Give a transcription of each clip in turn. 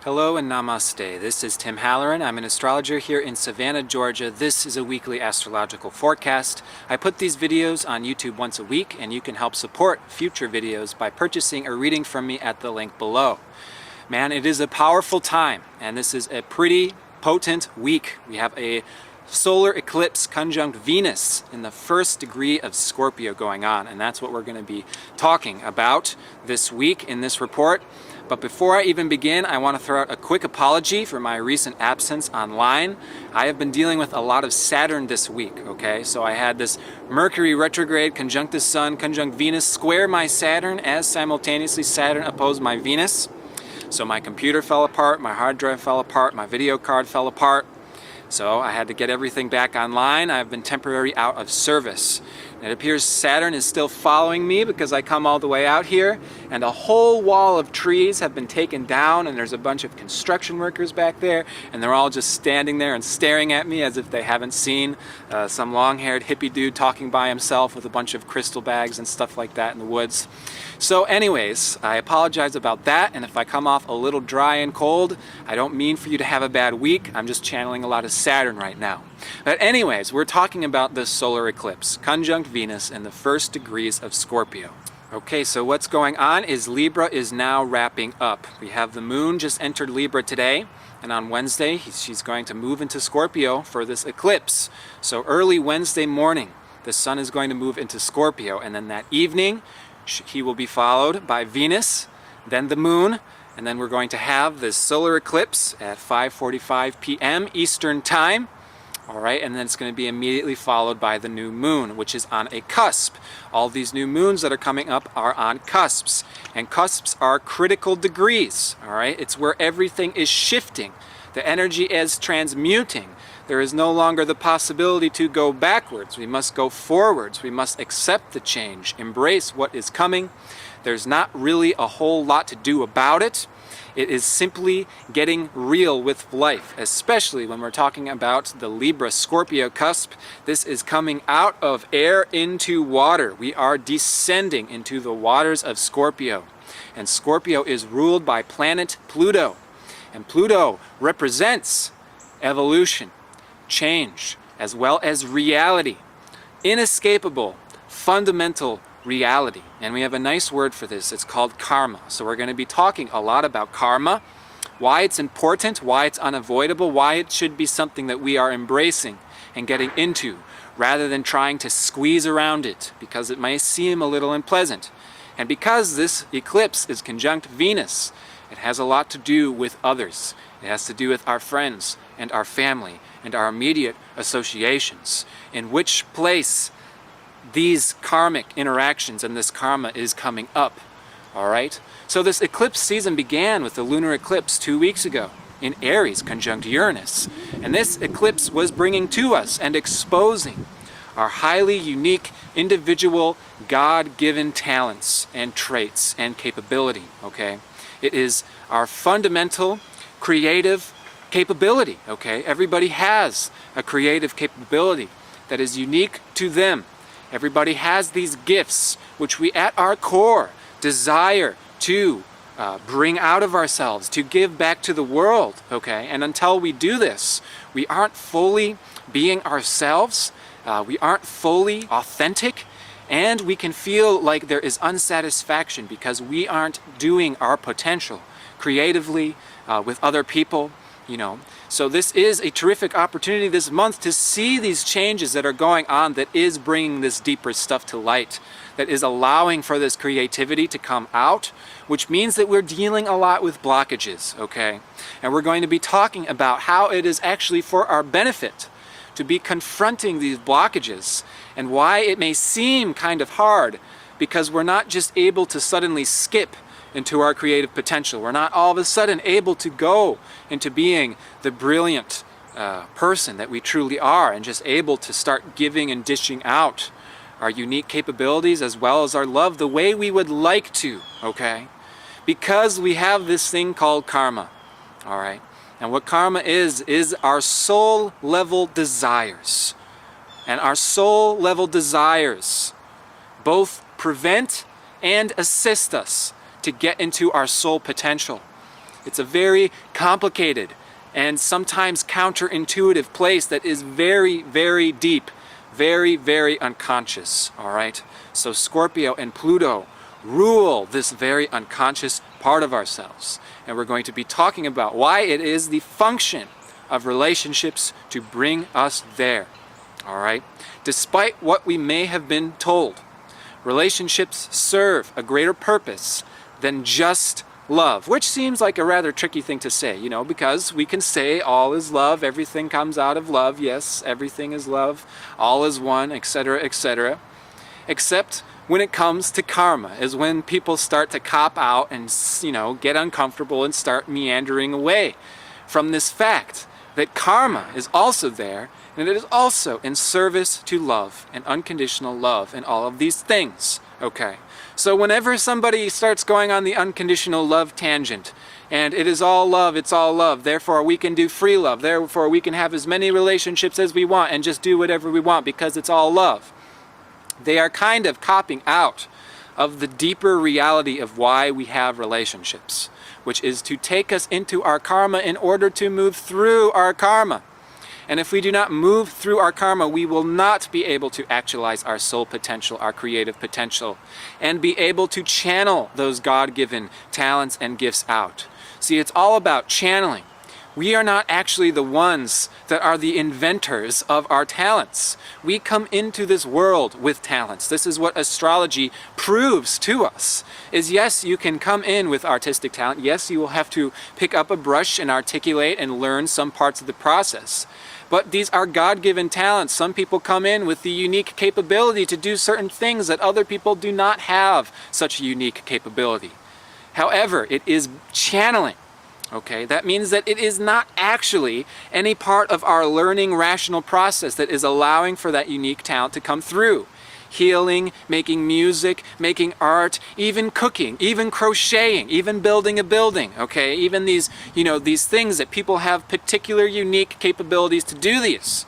Hello and namaste. This is Tim Halloran. I'm an astrologer here in Savannah, Georgia. This is a weekly astrological forecast. I put these videos on YouTube once a week, and you can help support future videos by purchasing a reading from me at the link below. Man, it is a powerful time, and this is a pretty potent week. We have a solar eclipse conjunct Venus in the first degree of Scorpio going on, and that's what we're going to be talking about this week in this report. But before I even begin, I want to throw out a quick apology for my recent absence online. I have been dealing with a lot of Saturn this week, okay? So I had this Mercury retrograde conjunct the Sun, conjunct Venus, square my Saturn as simultaneously Saturn opposed my Venus. So my computer fell apart, my hard drive fell apart, my video card fell apart. So I had to get everything back online. I've been temporarily out of service. It appears Saturn is still following me because I come all the way out here and a whole wall of trees have been taken down, and there's a bunch of construction workers back there, and they're all just standing there and staring at me as if they haven't seen some long-haired hippie dude talking by himself with a bunch of crystal bags and stuff like that in the woods. So anyways, I apologize about that, and if I come off a little dry and cold, I don't mean for you to have a bad week. I'm just channeling a lot of Saturn right now. But anyways, we're talking about this solar eclipse, conjunct Venus in the first degrees of Scorpio. Okay, so what's going on is Libra is now wrapping up. We have the moon just entered Libra today, and on Wednesday she's going to move into Scorpio for this eclipse. So early Wednesday morning, the sun is going to move into Scorpio, and then that evening he will be followed by Venus, then the moon, and then we're going to have this solar eclipse at 5:45 p.m. Eastern Time. All right, and then it's going to be immediately followed by the new moon, which is on a cusp. All these new moons that are coming up are on cusps, and cusps are critical degrees. All right, it's where everything is shifting. The energy is transmuting. There is no longer the possibility to go backwards. We must go forwards. We must accept the change, embrace what is coming. There's not really a whole lot to do about it. It is simply getting real with life, especially when we're talking about the Libra-Scorpio cusp. This is coming out of air into water. We are descending into the waters of Scorpio. And Scorpio is ruled by planet Pluto. And Pluto represents evolution, change, as well as reality. Inescapable, fundamental reality. And we have a nice word for this. It's called karma. So we're going to be talking a lot about karma, why it's important, why it's unavoidable, why it should be something that we are embracing and getting into rather than trying to squeeze around it because it might seem a little unpleasant. And because this eclipse is conjunct Venus, it has a lot to do with others. It has to do with our friends and our family and our immediate associations. In which place these karmic interactions and this karma is coming up. All right? So this eclipse season began with the lunar eclipse 2 weeks ago in Aries conjunct Uranus. And this eclipse was bringing to us and exposing our highly unique, individual, God-given talents and traits and capability. Okay? It is our fundamental creative capability. Okay? Everybody has a creative capability that is unique to them. Everybody has these gifts which we at our core desire to bring out of ourselves, to give back to the world, okay? And until we do this, we aren't fully being ourselves, we aren't fully authentic, and we can feel like there is unsatisfaction because we aren't doing our potential creatively with other people, you know. So this is a terrific opportunity this month to see these changes that are going on that is bringing this deeper stuff to light, that is allowing for this creativity to come out, which means that we're dealing a lot with blockages, okay? And we're going to be talking about how it is actually for our benefit to be confronting these blockages and why it may seem kind of hard because we're not just able to suddenly skip into our creative potential. We're not all of a sudden able to go into being the brilliant person that we truly are and just able to start giving and dishing out our unique capabilities as well as our love the way we would like to, okay? Because we have this thing called karma, all right? And what karma is our soul level desires. And our soul level desires both prevent and assist us to get into our soul potential. It's a very complicated and sometimes counterintuitive place that is very, very deep, very, very unconscious, all right? So Scorpio and Pluto rule this very unconscious part of ourselves. And we're going to be talking about why it is the function of relationships to bring us there, all right? Despite what we may have been told, relationships serve a greater purpose than just love, which seems like a rather tricky thing to say, you know, because we can say all is love, everything comes out of love, yes, everything is love, all is one, etc., etc. Except when it comes to karma, is when people start to cop out and, you know, get uncomfortable and start meandering away from this fact that karma is also there, and it is also in service to love and unconditional love and all of these things, okay? So whenever somebody starts going on the unconditional love tangent, and it is all love, it's all love, therefore we can do free love, therefore we can have as many relationships as we want and just do whatever we want because it's all love, they are kind of copping out of the deeper reality of why we have relationships, which is to take us into our karma in order to move through our karma. And if we do not move through our karma, we will not be able to actualize our soul potential, our creative potential, and be able to channel those God-given talents and gifts out. See, it's all about channeling. We are not actually the ones that are the inventors of our talents. We come into this world with talents. This is what astrology proves to us, is yes, you can come in with artistic talent. Yes, you will have to pick up a brush and articulate and learn some parts of the process. But these are God-given talents. Some people come in with the unique capability to do certain things that other people do not have such a unique capability. However, it is channeling. Okay, that means that it is not actually any part of our learning rational process that is allowing for that unique talent to come through. Healing, making music, making art, even cooking, even crocheting, even building a building, okay? Even these, you know, these things that people have particular unique capabilities to do these.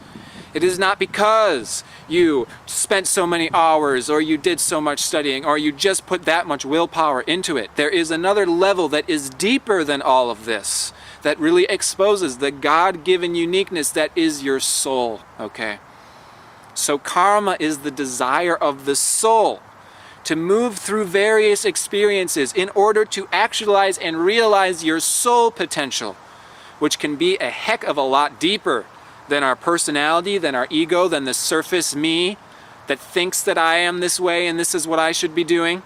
It is not because you spent so many hours or you did so much studying or you just put that much willpower into it. There is another level that is deeper than all of this that really exposes the God-given uniqueness that is your soul, okay? So karma is the desire of the soul to move through various experiences in order to actualize and realize your soul potential, which can be a heck of a lot deeper than our personality, than our ego, than the surface me that thinks that I am this way and this is what I should be doing.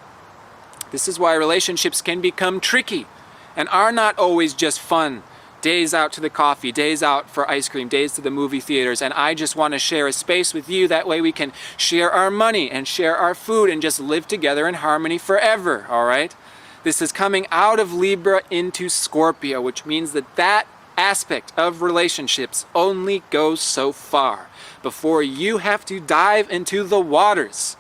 This is why relationships can become tricky and are not always just fun. Days out to the coffee, days out for ice cream, days to the movie theaters, and I just want to share a space with you. That way we can share our money and share our food and just live together in harmony forever, all right? This is coming out of Libra into Scorpio, which means that that aspect of relationships only goes so far before you have to dive into the waters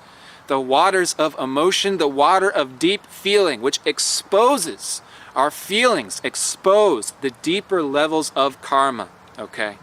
of emotion, the water of deep feeling, which exposes our feelings, expose the deeper levels of karma, okay?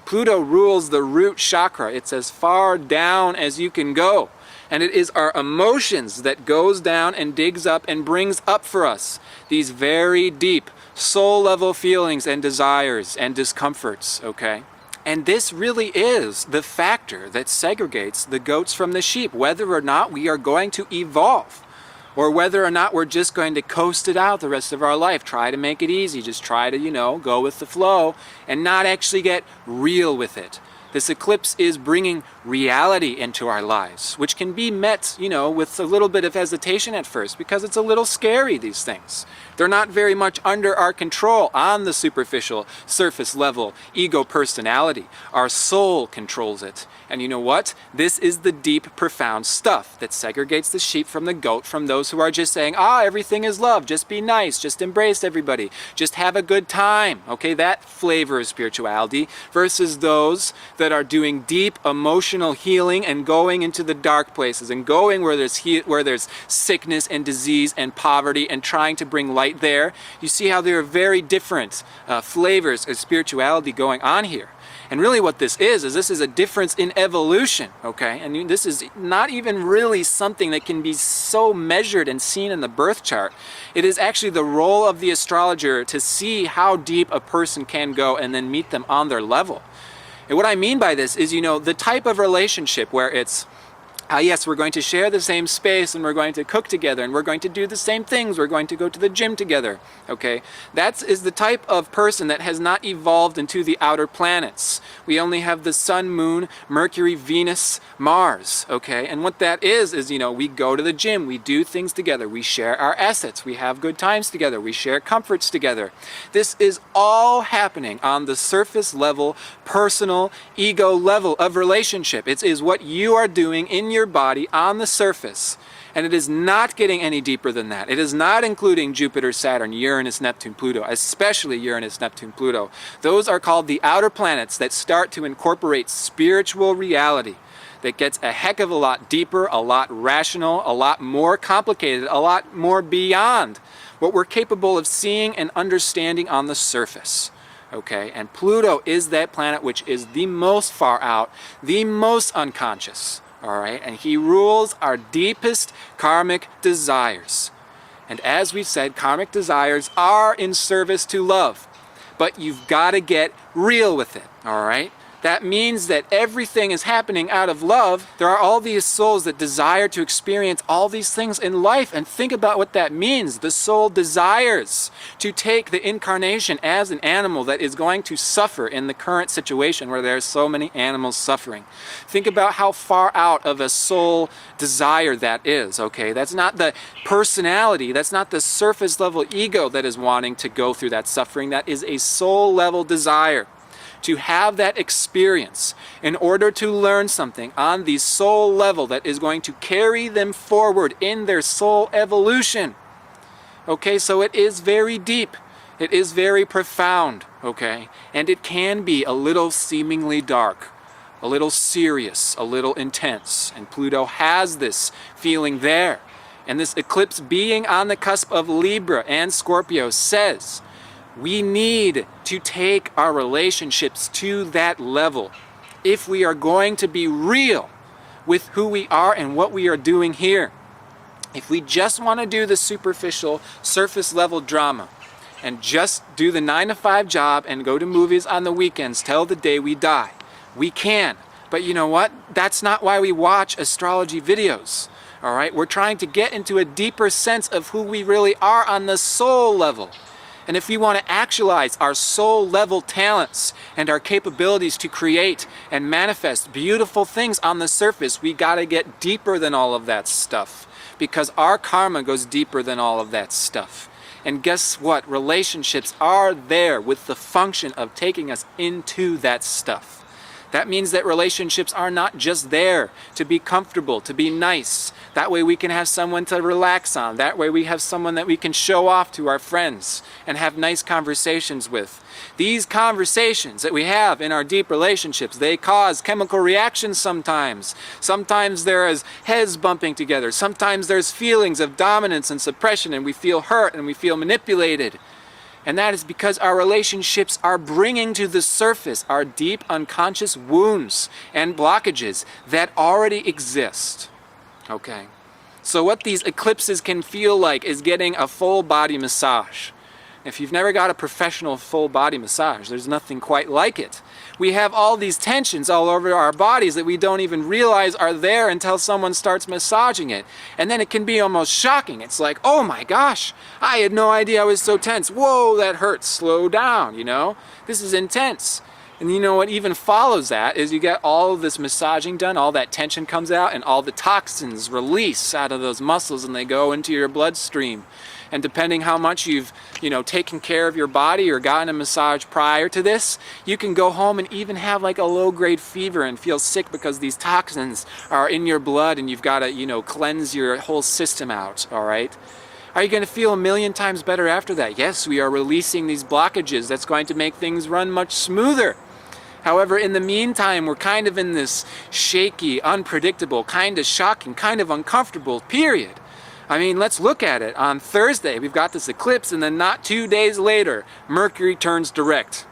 Pluto rules the root chakra. It's as far down as you can go. And it is our emotions that goes down and digs up and brings up for us these very deep soul level feelings and desires and discomforts, okay? And this really is the factor that segregates the goats from the sheep, whether or not we are going to evolve or whether or not we're just going to coast it out the rest of our life, try to make it easy, just try to, you know, go with the flow and not actually get real with it. This eclipse is bringing reality into our lives, which can be met, you know, with a little bit of hesitation at first because it's a little scary, these things. They're not very much under our control on the superficial, surface level, ego personality. Our soul controls it. And you know what? This is the deep, profound stuff that segregates the sheep from the goat, from those who are just saying, everything is love, just be nice, just embrace everybody, just have a good time. Okay, that flavor of spirituality versus those that are doing deep emotional healing and going into the dark places and going where there's sickness and disease and poverty and trying to bring light there. You see how there are very different flavors of spirituality going on here. And really what this is this is a difference in evolution, okay? And this is not even really something that can be so measured and seen in the birth chart. It is actually the role of the astrologer to see how deep a person can go and then meet them on their level. And what I mean by this is, the type of relationship where it's, yes, we're going to share the same space and we're going to cook together and we're going to do the same things. We're going to go to the gym together, okay? That is the type of person that has not evolved into the outer planets. We only have the sun, moon, Mercury, Venus, Mars, okay? And what that is, we go to the gym, we do things together, we share our assets, we have good times together, we share comforts together. This is all happening on the surface level, personal, ego level of relationship. It is what you are doing in your body on the surface, and it is not getting any deeper than that. It is not including Jupiter, Saturn, Uranus, Neptune, Pluto, especially Uranus, Neptune, Pluto. Those are called the outer planets that start to incorporate spiritual reality that gets a heck of a lot deeper, a lot rational, a lot more complicated, a lot more beyond what we're capable of seeing and understanding on the surface. Okay, and Pluto is that planet which is the most far out, the most unconscious. All right, and he rules our deepest karmic desires. And as we've said, karmic desires are in service to love, but you've got to get real with it, all right? That means that everything is happening out of love. There are all these souls that desire to experience all these things in life, and think about what that means. The soul desires to take the incarnation as an animal that is going to suffer in the current situation where there are so many animals suffering. Think about how far out of a soul desire that is, okay? That's not the personality, that's not the surface level ego that is wanting to go through that suffering. That is a soul level desire to have that experience in order to learn something on the soul level that is going to carry them forward in their soul evolution. Okay, so it is very deep. It is very profound, okay? And it can be a little seemingly dark, a little serious, a little intense. And Pluto has this feeling there. And this eclipse being on the cusp of Libra and Scorpio says, we need to take our relationships to that level if we are going to be real with who we are and what we are doing here. If we just want to do the superficial, surface level drama and just do the 9-to-5 job and go to movies on the weekends till the day we die, we can. But you know what? That's not why we watch astrology videos. All right? We're trying to get into a deeper sense of who we really are on the soul level. And if we want to actualize our soul level talents and our capabilities to create and manifest beautiful things on the surface, we got to get deeper than all of that stuff, because our karma goes deeper than all of that stuff. And guess what? Relationships are there with the function of taking us into that stuff. That means that relationships are not just there to be comfortable, to be nice. That way we can have someone to relax on. That way we have someone that we can show off to our friends and have nice conversations with. These conversations that we have in our deep relationships, they cause chemical reactions sometimes. Sometimes there is heads bumping together. Sometimes there's feelings of dominance and suppression, and we feel hurt and we feel manipulated. And that is because our relationships are bringing to the surface our deep unconscious wounds and blockages that already exist. Okay? So what these eclipses can feel like is getting a full body massage. If you've never got a professional full body massage, there's nothing quite like it. We have all these tensions all over our bodies that we don't even realize are there until someone starts massaging it. And then it can be almost shocking. It's like, oh my gosh, I had no idea I was so tense. Whoa, that hurts. Slow down, you know? This is intense. And you know what even follows that is you get all of this massaging done, all that tension comes out, and all the toxins release out of those muscles and they go into your bloodstream. And depending how much you've, taken care of your body or gotten a massage prior to this, you can go home and even have like a low-grade fever and feel sick because these toxins are in your blood and you've got to, cleanse your whole system out, all right? Are you going to feel a million times better after that? Yes, we are releasing these blockages. That's going to make things run much smoother. However, in the meantime, we're kind of in this shaky, unpredictable, kind of shocking, kind of uncomfortable period. I mean, let's look at it. On Thursday, we've got this eclipse, and then not 2 days later, Mercury turns direct.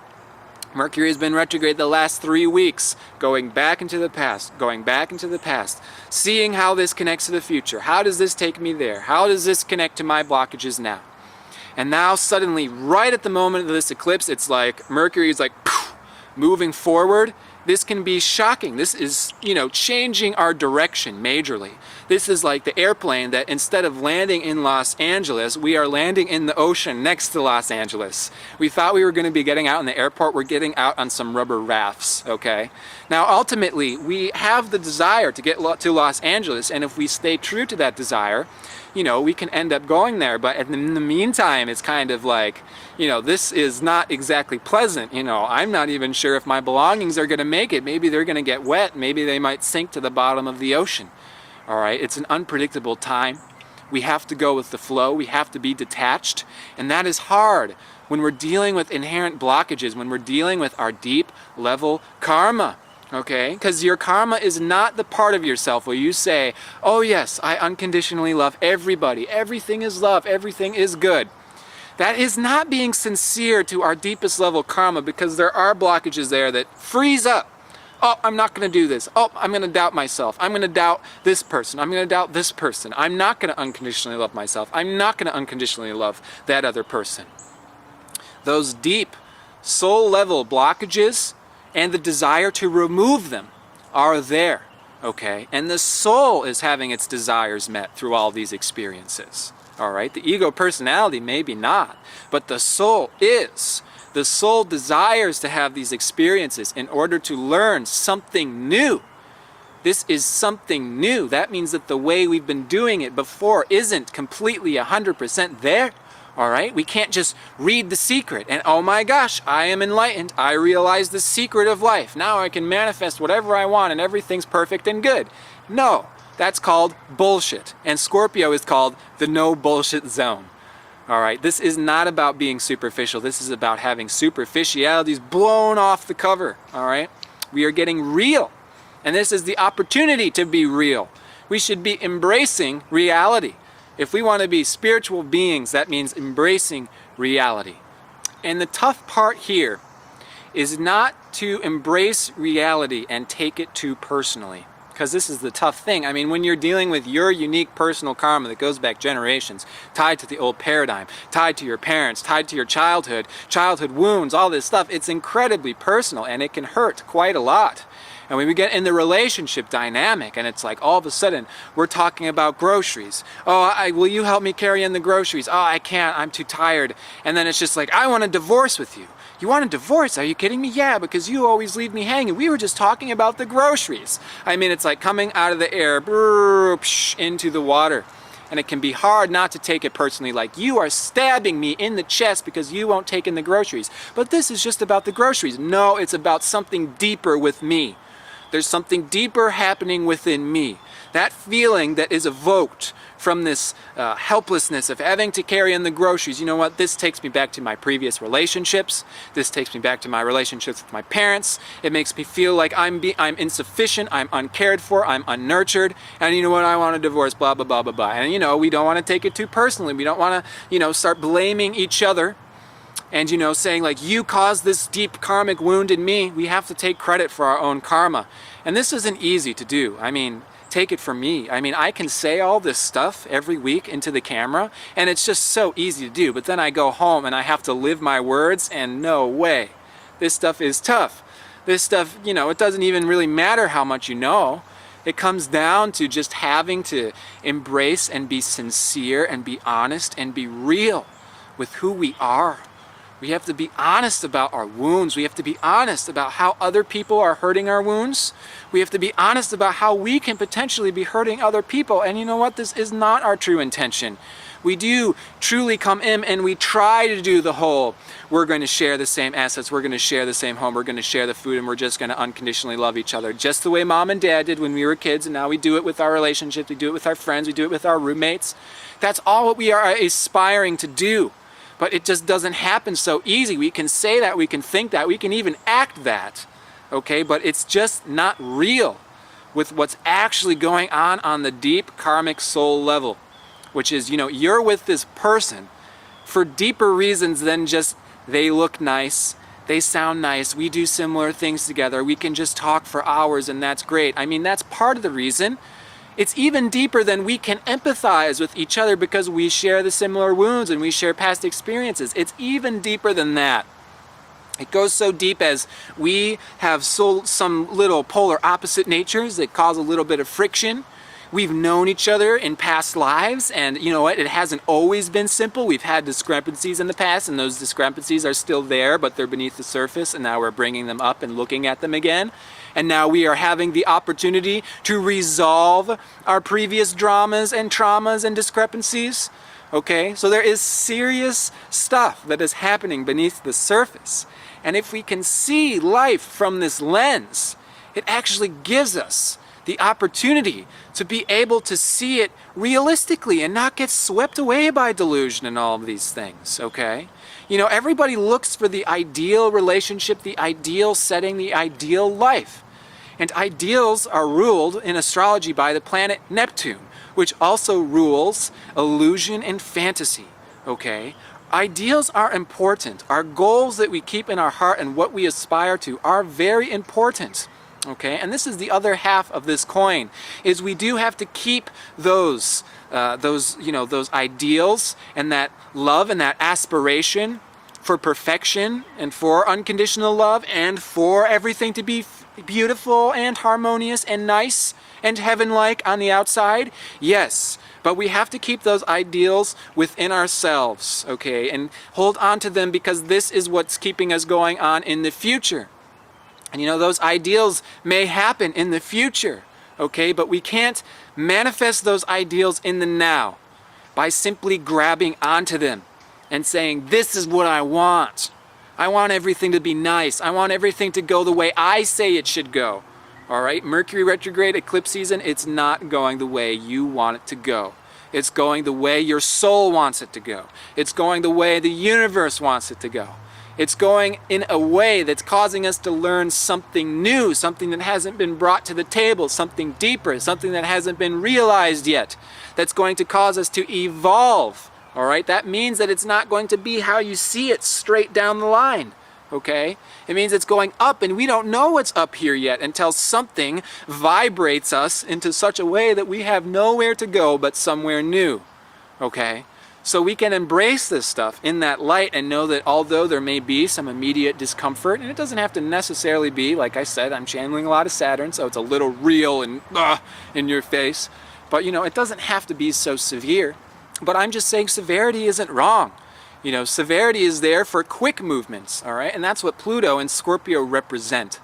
Mercury has been retrograde the last 3 weeks, going back into the past, going back into the past, seeing how this connects to the future. How does this take me there? How does this connect to my blockages now? And now suddenly, right at the moment of this eclipse, it's like Mercury is like poof, moving forward. This can be shocking. This is, changing our direction majorly. This is like the airplane that instead of landing in Los Angeles, we are landing in the ocean next to Los Angeles. We thought we were going to be getting out in the airport. We're getting out on some rubber rafts, okay? Now, ultimately, we have the desire to get to Los Angeles, and if we stay true to that desire, we can end up going there. But in the meantime, it's kind of like, this is not exactly pleasant. I'm not even sure if my belongings are going to make it. Maybe they're going to get wet. Maybe they might sink to the bottom of the ocean. All right, it's an unpredictable time. We have to go with the flow. We have to be detached. And that is hard when we're dealing with inherent blockages, when we're dealing with our deep level karma. Okay, because your karma is not the part of yourself where you say, oh yes, I unconditionally love everybody. Everything is love. Everything is good. That is not being sincere to our deepest level karma, because there are blockages there that freeze up. Oh, I'm not going to do this. Oh, I'm going to doubt myself. I'm going to doubt this person. I'm going to doubt this person. I'm not going to unconditionally love myself. I'm not going to unconditionally love that other person. Those deep soul level blockages and the desire to remove them are there, okay? And the soul is having its desires met through all these experiences, all right? The ego personality maybe not, but the soul is. The soul desires to have these experiences in order to learn something new. This is something new. That means that the way we've been doing it before isn't completely 100% there. All right, we can't just read The Secret and, oh my gosh, I am enlightened. I realize the secret of life. Now I can manifest whatever I want and everything's perfect and good. No, that's called bullshit. And Scorpio is called the no bullshit zone. All right, this is not about being superficial. This is about having superficialities blown off the cover. All right, we are getting real. And this is the opportunity to be real. We should be embracing reality. If we want to be spiritual beings, that means embracing reality. And the tough part here is not to embrace reality and take it too personally, because this is the tough thing. I mean, when you're dealing with your unique personal karma that goes back generations, tied to the old paradigm, tied to your parents, tied to your childhood wounds, all this stuff, it's incredibly personal and it can hurt quite a lot. And when we get in the relationship dynamic and it's like all of a sudden we're talking about groceries. Oh, will you help me carry in the groceries? Oh, I can't, I'm too tired. And then it's just like, I want a divorce with you. You want a divorce? Are you kidding me? Yeah, because you always leave me hanging. We were just talking about the groceries. I mean, it's like coming out of the air into the water. And it can be hard not to take it personally, like you are stabbing me in the chest because you won't take in the groceries. But this is just about the groceries. No, it's about something deeper with me. There's something deeper happening within me. That feeling that is evoked from this helplessness of having to carry in the groceries. You know what? This takes me back to my previous relationships. This takes me back to my relationships with my parents. It makes me feel like I'm insufficient, I'm uncared for, I'm unnurtured. And you know what? I want a divorce, blah, blah, blah, blah, blah. And we don't want to take it too personally. We don't want to, start blaming each other. And, saying like, you caused this deep karmic wound in me. We have to take credit for our own karma. And this isn't easy to do. I mean, take it from me. I mean, I can say all this stuff every week into the camera, and it's just so easy to do. But then I go home and I have to live my words, and no way. This stuff is tough. This stuff, it doesn't even really matter how much you know. It comes down to just having to embrace and be sincere and be honest and be real with who we are. We have to be honest about our wounds. We have to be honest about how other people are hurting our wounds. We have to be honest about how we can potentially be hurting other people. And you know what? This is not our true intention. We do truly come in and we try to do the whole, we're going to share the same assets, we're going to share the same home, we're going to share the food, and we're just going to unconditionally love each other. Just the way mom and dad did when we were kids, and now we do it with our relationships, we do it with our friends, we do it with our roommates. That's all what we are aspiring to do. But it just doesn't happen so easy. We can say that, we can think that, we can even act that, okay? But it's just not real with what's actually going on the deep karmic soul level, which is, you're with this person for deeper reasons than just they look nice, they sound nice, we do similar things together, we can just talk for hours and that's great. I mean, that's part of the reason. It's even deeper than we can empathize with each other because we share the similar wounds and we share past experiences. It's even deeper than that. It goes so deep as we have some little polar opposite natures that cause a little bit of friction. We've known each other in past lives, and you know what? It hasn't always been simple. We've had discrepancies in the past, and those discrepancies are still there, but they're beneath the surface, and now we're bringing them up and looking at them again. And now we are having the opportunity to resolve our previous dramas and traumas and discrepancies. Okay? So there is serious stuff that is happening beneath the surface. And if we can see life from this lens, it actually gives us the opportunity to be able to see it realistically and not get swept away by delusion and all of these things, okay? You know, everybody looks for the ideal relationship, the ideal setting, the ideal life. And ideals are ruled in astrology by the planet Neptune, which also rules illusion and fantasy, okay? Ideals are important. Our goals that we keep in our heart and what we aspire to are very important. Okay, and this is the other half of this coin, is we do have to keep those ideals and that love and that aspiration for perfection and for unconditional love and for everything to be beautiful and harmonious and nice and heaven-like on the outside. Yes, but we have to keep those ideals within ourselves, okay, and hold on to them because this is what's keeping us going on in the future. And you know, those ideals may happen in the future, okay? But we can't manifest those ideals in the now by simply grabbing onto them and saying, this is what I want. I want everything to be nice. I want everything to go the way I say it should go. All right? Mercury retrograde eclipse season, it's not going the way you want it to go. It's going the way your soul wants it to go. It's going the way the universe wants it to go. It's going in a way that's causing us to learn something new, something that hasn't been brought to the table, something deeper, something that hasn't been realized yet, that's going to cause us to evolve, all right? That means that it's not going to be how you see it straight down the line, okay? It means it's going up, and we don't know what's up here yet until something vibrates us into such a way that we have nowhere to go but somewhere new, okay? So we can embrace this stuff in that light and know that although there may be some immediate discomfort, and it doesn't have to necessarily be, like I said, I'm channeling a lot of Saturn, so it's a little real and in your face. But you know, it doesn't have to be so severe. But I'm just saying severity isn't wrong. You know, severity is there for quick movements, all right? And that's what Pluto and Scorpio represent.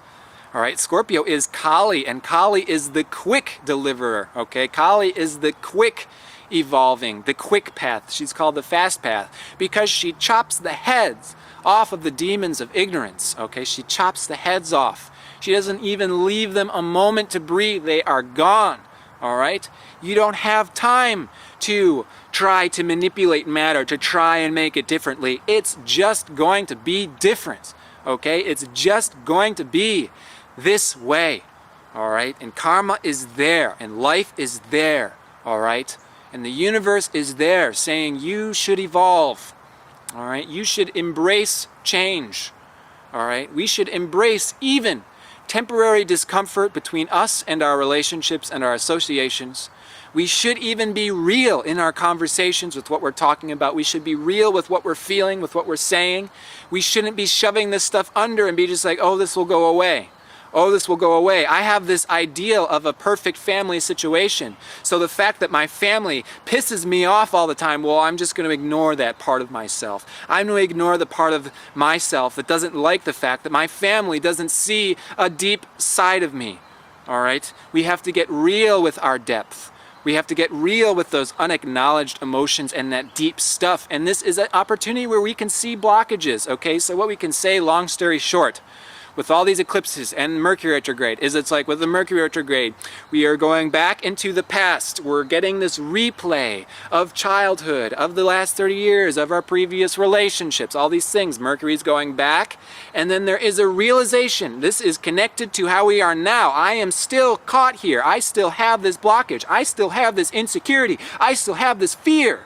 All right, Scorpio is Kali, and Kali is the quick deliverer, okay? Kali is the quick evolving, the quick path. She's called the fast path because she chops the heads off of the demons of ignorance, okay? She chops the heads off. She doesn't even leave them a moment to breathe. They are gone, all right? You don't have time to try to manipulate matter, to try and make it differently. It's just going to be different, okay? It's just going to be this way, all right? And karma is there, and life is there, all right? And the universe is there saying you should evolve, all right? You should embrace change, all right? We should embrace even temporary discomfort between us and our relationships and our associations. We should even be real in our conversations with what we're talking about. We should be real with what we're feeling, with what we're saying. We shouldn't be shoving this stuff under and be just like, oh, this will go away. Oh, this will go away. I have this ideal of a perfect family situation. So the fact that my family pisses me off all the time, well, I'm just going to ignore that part of myself. I'm going to ignore the part of myself that doesn't like the fact that my family doesn't see a deep side of me. All right? We have to get real with our depth. We have to get real with those unacknowledged emotions and that deep stuff. And this is an opportunity where we can see blockages, okay? So what we can say, long story short, with all these eclipses and Mercury retrograde, is it's like with the Mercury retrograde, we are going back into the past. We're getting this replay of childhood, of the last 30 years, of our previous relationships, all these things. Mercury's going back, and then there is a realization. This is connected to how we are now. I am still caught here. I still have this blockage. I still have this insecurity. I still have this fear.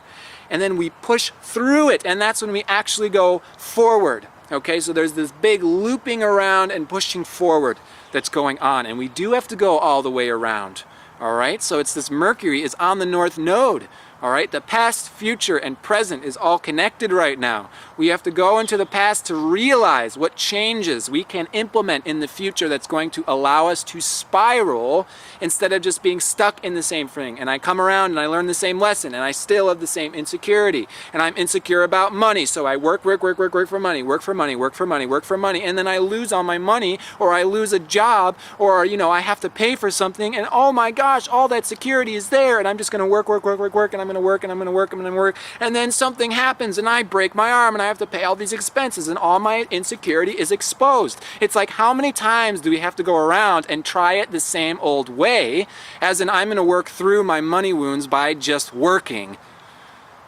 And then we push through it, and that's when we actually go forward. Okay, so there's this big looping around and pushing forward that's going on, and we do have to go all the way around. All right, so it's this Mercury is on the North Node. All right, the past, future, and present is all connected right now. We have to go into the past to realize what changes we can implement in the future that's going to allow us to spiral instead of just being stuck in the same thing. And I come around and I learn the same lesson, and I still have the same insecurity. And I'm insecure about money, so I work for money, and then I lose all my money, or I lose a job, or I have to pay for something, and oh my gosh, all that security is there, and I'm just going to work, and I'm going to work, and then something happens and I break my arm and I have to pay all these expenses and all my insecurity is exposed. It's like, how many times do we have to go around and try it the same old way, as in I'm going to work through my money wounds by just working,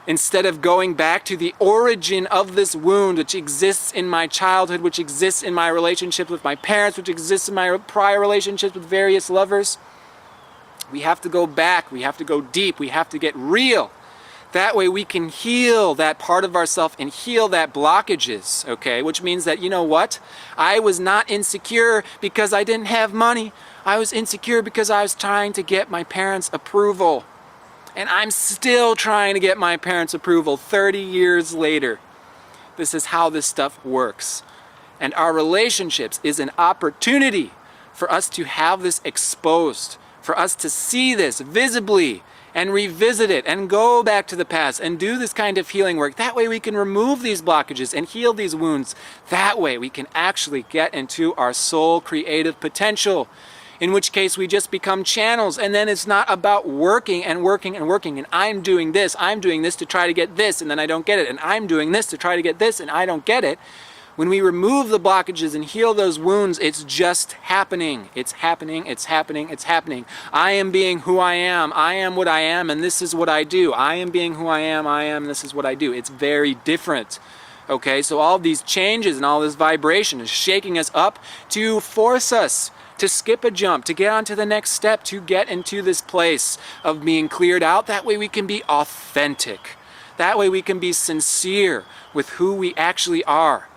instead of going back to the origin of this wound, which exists in my childhood, which exists in my relationships with my parents, which exists in my prior relationships with various lovers. We have to go back, we have to go deep, we have to get real. That way we can heal that part of ourselves and heal that blockages, okay? Which means that, you know what? I was not insecure because I didn't have money. I was insecure because I was trying to get my parents' approval. And I'm still trying to get my parents' approval 30 years later. This is how this stuff works. And our relationships is an opportunity for us to have this exposed, for us to see this visibly and revisit it and go back to the past and do this kind of healing work. That way we can remove these blockages and heal these wounds. That way we can actually get into our soul creative potential, in which case we just become channels, and then it's not about working and I'm doing this to try to get this, and then I don't get it, and I'm doing this to try to get this and I don't get it. When we remove the blockages and heal those wounds, it's just happening. It's happening, it's happening, it's happening. I am being who I am what I am, and this is what I do. I am being who I am, and this is what I do. It's very different. Okay, so all these changes and all this vibration is shaking us up to force us to skip a jump, to get on to the next step, to get into this place of being cleared out. That way we can be authentic. That way we can be sincere with who we actually are.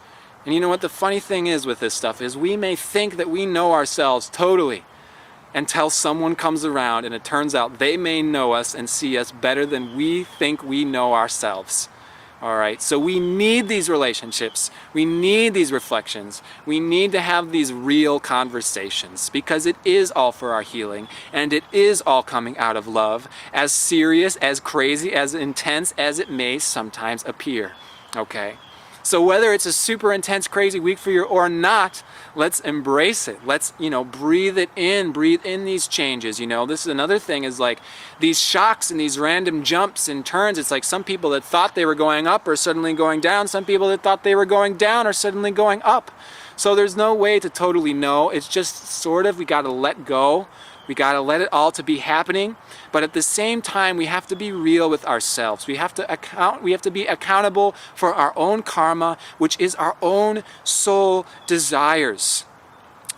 And you know what the funny thing is with this stuff is, we may think that we know ourselves totally until someone comes around and it turns out they may know us and see us better than we think we know ourselves. All right, so we need these relationships, we need these reflections, we need to have these real conversations, because it is all for our healing, and it is all coming out of love, as serious, as crazy, as intense as it may sometimes appear. Okay? So whether it's a super intense, crazy week for you or not, let's embrace it. Let's, breathe in these changes. This is another thing, is like these shocks and these random jumps and turns. It's like some people that thought they were going up are suddenly going down. Some people that thought they were going down are suddenly going up. So there's no way to totally know. It's just sort of, we got to let go. We got to let it all to be happening, but at the same time we have to be real with ourselves. We have to be accountable for our own karma, which is our own soul desires.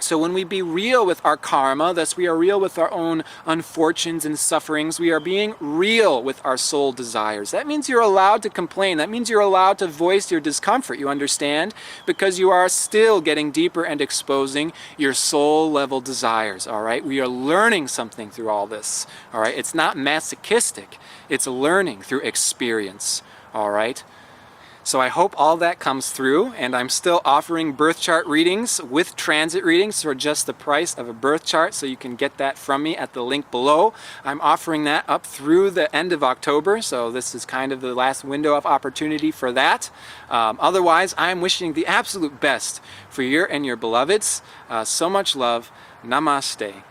So when we be real with our karma, thus we are real with our own unfortunes and sufferings, we are being real with our soul desires. That means you're allowed to complain. That means you're allowed to voice your discomfort, you understand? Because you are still getting deeper and exposing your soul level desires, all right? We are learning something through all this, all right? It's not masochistic. It's learning through experience, all right? So I hope all that comes through, and I'm still offering birth chart readings with transit readings for just the price of a birth chart, so you can get that from me at the link below. I'm offering that up through the end of October, so this is kind of the last window of opportunity for that. Otherwise, I'm wishing the absolute best for you and your beloveds. So much love. Namaste.